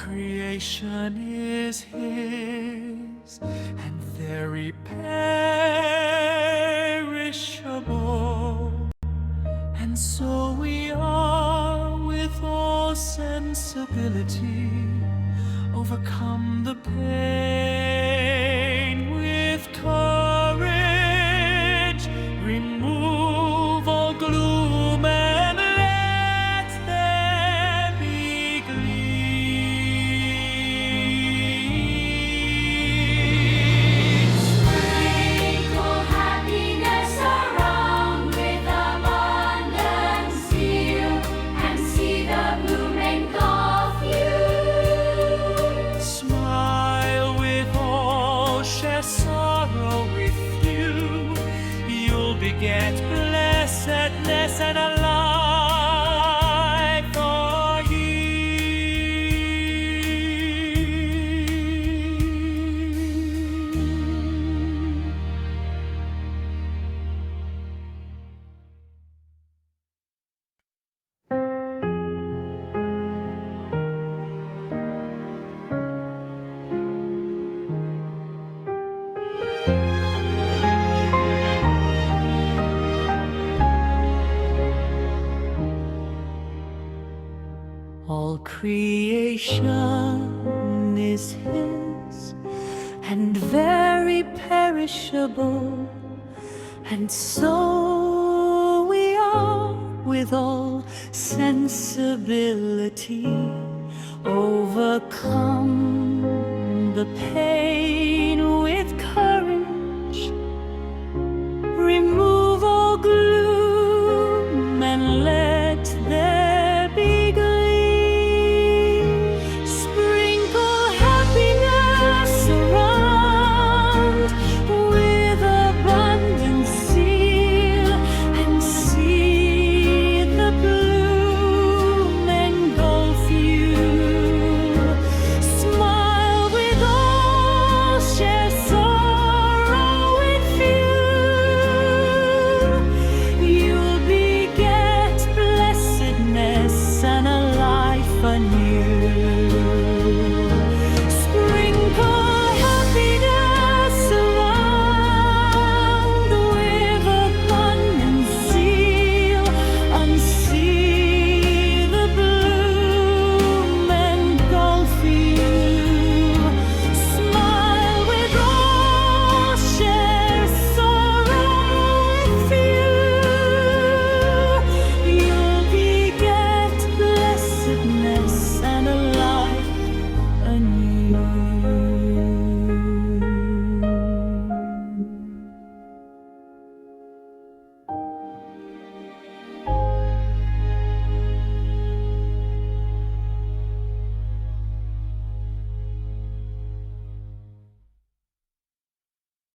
creation is His, and very perishable, and so we are with all sensibility, overcome the pain with courage, remove all gloom and let there be gleam. Sprinkle happiness around with abundant zeal, and see the bloom engulf you. Smile with all, share sorrow with you. You'll beget blessedness and a life for Him. All creation is His, and very perishable, and so we are with all sensibility, overcome the pain